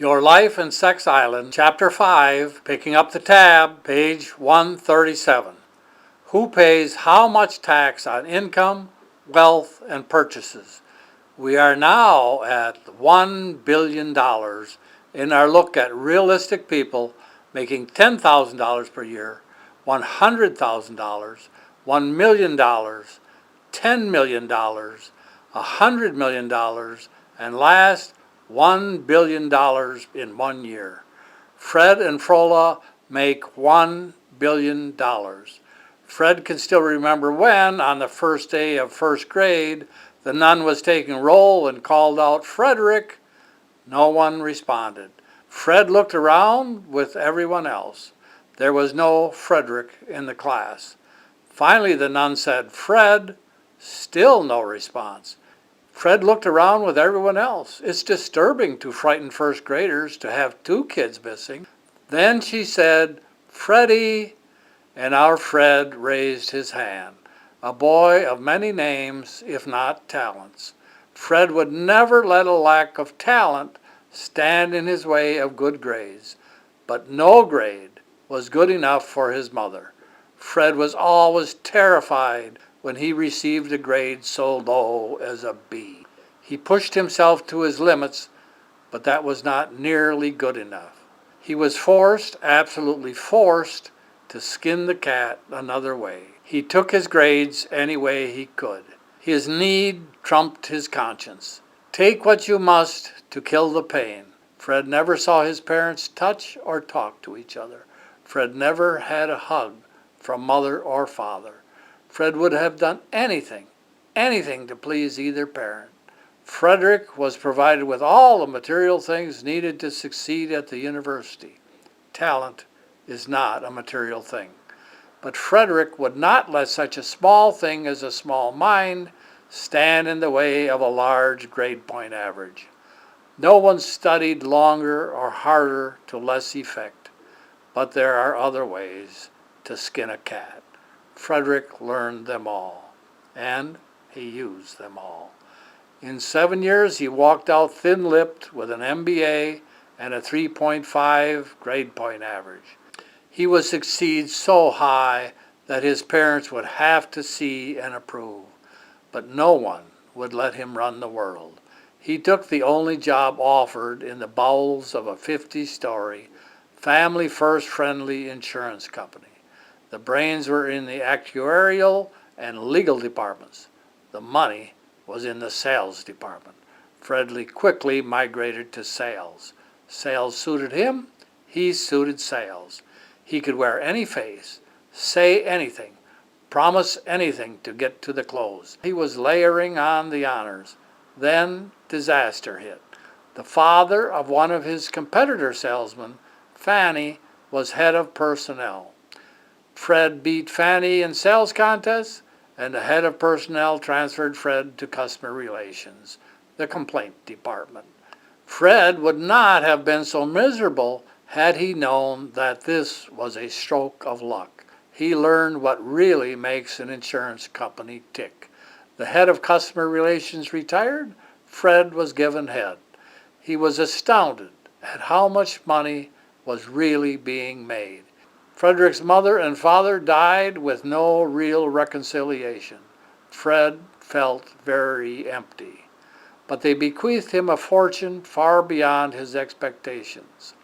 Your Life in Sex Island, Chapter 5, picking up the tab, page 137. Who pays how much tax on income, wealth, and purchases? We are now at $1 billion in our look at realistic people making $10,000 per year, $100,000, $1 million, $10 million, $100 million, and last, $1 billion in 1 year. Fred and Frola make $1 billion. Fred can still remember when, on the first day of first grade, the nun was taking roll and called out, "Frederick." No one responded. Fred looked around with everyone else. There was no Frederick in the class. Finally, the nun said, "Fred." Still no response. Fred looked around with everyone else. It's disturbing to frightened first graders to have two kids missing. Then she said, "Freddie," and our Fred raised his hand. A boy of many names, if not talents. Fred would never let a lack of talent stand in his way of good grades. But no grade was good enough for his mother. Fred was always terrified when he received a grade so low as a B. He pushed himself to his limits, but that was not nearly good enough. He was forced, absolutely forced, to skin the cat another way. He took his grades any way he could. His need trumped his conscience. Take what you must to kill the pain. Fred never saw his parents touch or talk to each other. Fred never had a hug from mother or father. Fred would have done anything to please either parent. Frederick was provided with all the material things needed to succeed at the university. Talent is not a material thing. But Frederick would not let such a small thing as a small mind stand in the way of a large grade point average. No one studied longer or harder to less effect, but there are other ways to skin a cat. Frederick learned them all, and he used them all. In 7 years, he walked out thin-lipped with an MBA and a 3.5 grade point average. He would succeed so high that his parents would have to see and approve, but no one would let him run the world. He took the only job offered in the bowels of a 50-story, family-first friendly insurance company. The brains were in the actuarial and legal departments. The money was in the sales department. Fredley quickly migrated to sales. Sales suited him. He suited sales. He could wear any face, say anything, promise anything to get to the close. He was layering on the honors. Then disaster hit. The father of one of his competitor salesmen, Fanny, was head of personnel. Fred beat Fanny in sales contests, and the head of personnel transferred Fred to customer relations, the complaint department. Fred would not have been so miserable had he known that this was a stroke of luck. He learned what really makes an insurance company tick. The head of customer relations retired. Fred was given head. He was astounded at how much money was really being made. Frederick's mother and father died with no real reconciliation. Fred felt very empty. But they bequeathed him a fortune far beyond his expectations.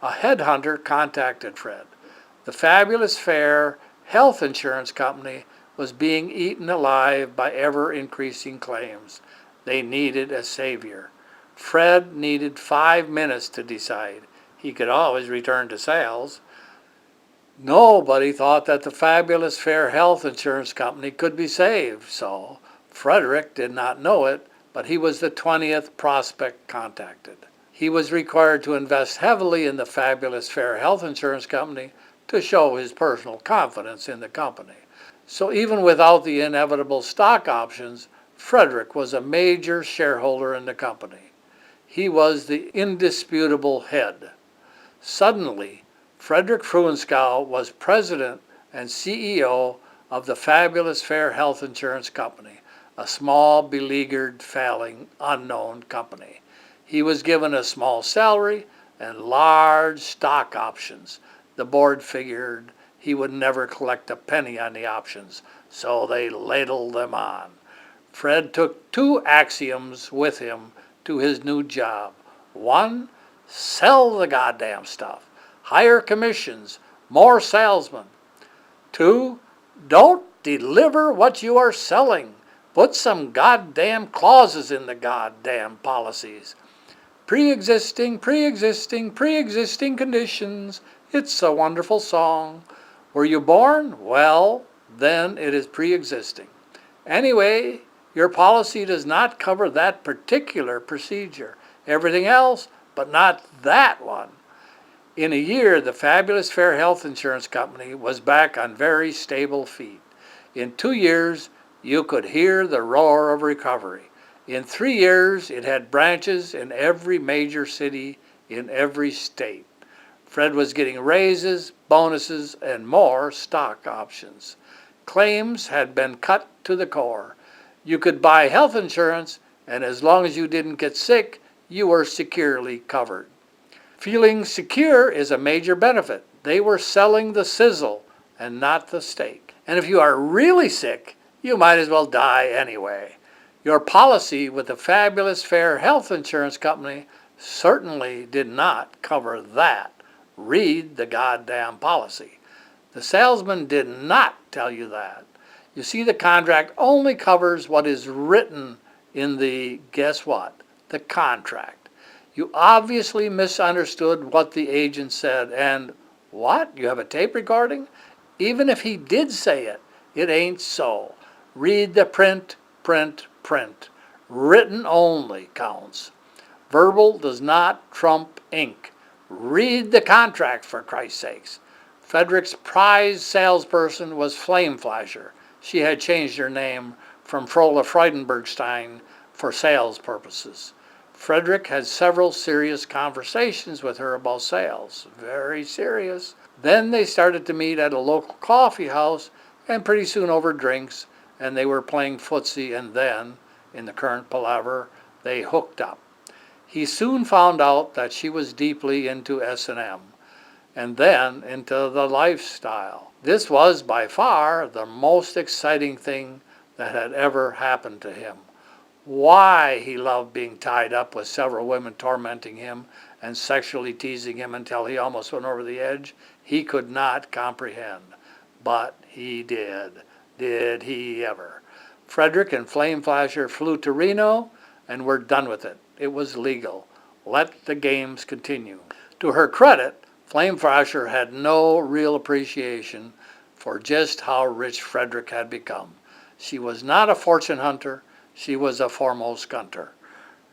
A headhunter contacted Fred. The Fabulous Fair health insurance company was being eaten alive by ever-increasing claims. They needed a savior. Fred needed 5 minutes to decide. He could always return to sales. Nobody thought that the Fabulous Fair health insurance company could be saved, so Frederick did not know it, but he was the 20th prospect contacted. He was required to invest heavily in the Fabulous Fair health insurance company to show his personal confidence in the company. So even without the inevitable stock options, Frederick was a major shareholder in the company. He was the indisputable head. Suddenly, Frederick Fruenskow was president and CEO of the Fabulous Fair Health Insurance Company, a small, beleaguered, failing, unknown company. He was given a small salary and large stock options. The board figured he would never collect a penny on the options, so they ladled them on. Fred took two axioms with him to his new job. One, sell the goddamn stuff. Higher commissions, more salesmen. Two, don't deliver what you are selling. Put some goddamn clauses in the goddamn policies. Pre-existing conditions. It's a wonderful song. Were you born? Well, then it is pre-existing. Anyway, your policy does not cover that particular procedure. Everything else, but not that one. In a year, the Fabulous Fair Health Insurance Company was back on very stable feet. In 2 years, you could hear the roar of recovery. In 3 years, it had branches in every major city in every state. Fred was getting raises, bonuses, and more stock options. Claims had been cut to the core. You could buy health insurance, and as long as you didn't get sick, you were securely covered. Feeling secure is a major benefit. They were selling the sizzle and not the steak. And if you are really sick, you might as well die anyway. Your policy with the Fabulous Fair Health Insurance Company certainly did not cover that. Read the goddamn policy. The salesman did not tell you that. You see, the contract only covers what is written in the, guess what? The contract. You obviously misunderstood what the agent said, and what? You have a tape recording? Even if he did say it, it ain't so. Read the print. Written only counts. Verbal does not trump ink. Read the contract, for Christ's sakes. Frederick's prize salesperson was Flame Flasher. She had changed her name from Frola Freudenbergstein for sales purposes. Frederick had several serious conversations with her about sales. Very serious. Then they started to meet at a local coffee house, and pretty soon over drinks, and they were playing footsie, and then, in the current palaver, they hooked up. He soon found out that she was deeply into S&M, and then into the lifestyle. This was by far the most exciting thing that had ever happened to him. Why he loved being tied up with several women tormenting him and sexually teasing him until he almost went over the edge, he could not comprehend. But he did. Did he ever? Frederick and Flame Flasher flew to Reno and were done with it. It was legal. Let the games continue. To her credit, Flame Flasher had no real appreciation for just how rich Frederick had become. She was not a fortune hunter. She was a foremost gunter.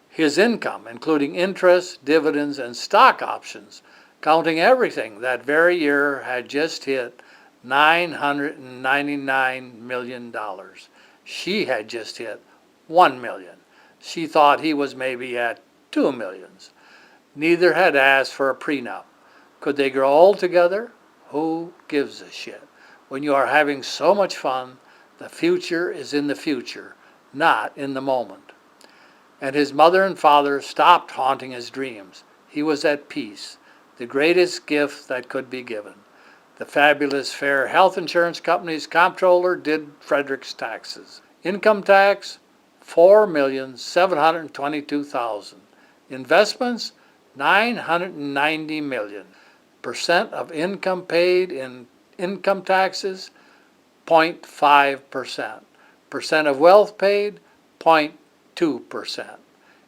His income, including interest, dividends, and stock options, counting everything that very year, had just hit $999 million. She had just hit $1 million. She thought he was maybe at $2 million. Neither had asked for a prenup. Could they grow old together? Who gives a shit? When you are having so much fun, the future is in the future, not in the moment. And his mother and father stopped haunting his dreams. He was at peace, the greatest gift that could be given. The Fabulous Fair Health Insurance Company's comptroller did Frederick's taxes. Income tax, $4,722,000. Investments, $990 million. Percent of income paid in income taxes, 0.5%. Percent of wealth paid, 0.2%.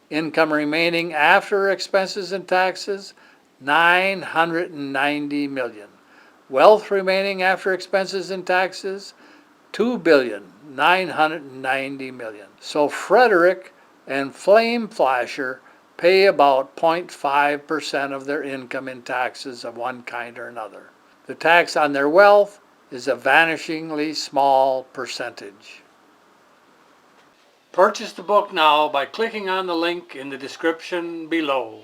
Income remaining after expenses and taxes, $990 million. Wealth remaining after expenses and taxes, $2,990 million. So Frederick and Flame Flasher pay about 0.5% of their income in taxes of one kind or another. The tax on their wealth is a vanishingly small percentage. Purchase the book now by clicking on the link in the description below.